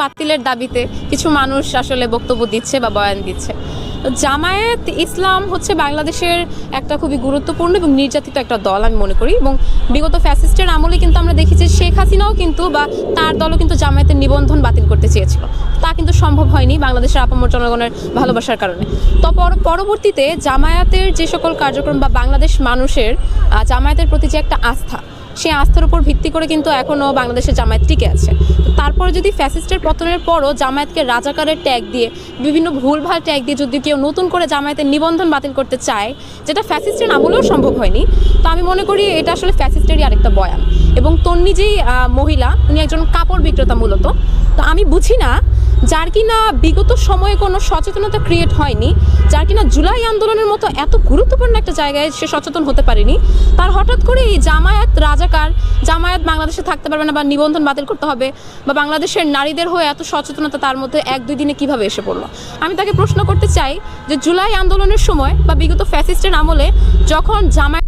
বাতিলের দাবিতে কিছু মানুষ আসলে বক্তব্য দিচ্ছে বা বয়ান দিচ্ছে। জামায়াত ইসলাম হচ্ছে বাংলাদেশের একটা খুবই গুরুত্বপূর্ণ এবং নির্যাতিত একটা দল আমি মনে করি, এবং বিগত ফ্যাসিস্টের আমলে কিন্তু আমরা দেখেছি শেখ হাসিনাও কিন্তু বা তার দলও কিন্তু জামায়াতের নিবন্ধন বাতিল করতে চেয়েছিল, তা কিন্তু সম্ভব হয়নি বাংলাদেশের আপামর জনগণের ভালোবাসার কারণে। তো পরবর্তীতে জামায়াতের যে সকল কার্যক্রম বা বাংলাদেশ মানুষের জামায়াতের প্রতি যে একটা আস্থা, সেই আস্থার উপর ভিত্তি করে কিন্তু এখনও বাংলাদেশের জামায়াত টিকে আছে। তারপরে যদি ফ্যাসিস্টের পতনের পরও জামায়াতকে রাজাকারের ট্যাগ দিয়ে, বিভিন্ন ভুলভাল ট্যাগ দিয়ে যদি কেউ নতুন করে জামায়াতের নিবন্ধন বাতিল করতে চায়, যেটা ফ্যাসিস্টের আমলেও সম্ভব হয়নি, তো আমি মনে করি এটা আসলে ফ্যাসিস্টেরই আরেকটা বয়ান। এবং তন্নি যেই মহিলা, উনি একজন কাপড় বিক্রেতা মূলত। তো আমি বুঝি না, যার কিনা বিগত সময়ে কোনো সচেতনতা ক্রিয়েট হয়নি, যার কিনা জুলাই আন্দোলনের মতো এত গুরুত্বপূর্ণ একটা জায়গায় সে সচেতন হতে পারেনি, তার হঠাৎ করে এই জামায়াত রাজাকার, জামায়াত বাংলাদেশে থাকতে পারবে না বা নিবন্ধন বাতিল করতে হবে, বা বাংলাদেশের নারীদের হয়ে এত সচেতনতা তার মধ্যে 1-2 দিনে কিভাবে এসে পড়লো। আমি তাকে প্রশ্ন করতে চাই যে জুলাই আন্দোলনের সময় বা বিগত ফ্যাসিস্টের আমলে যখন জামায়াত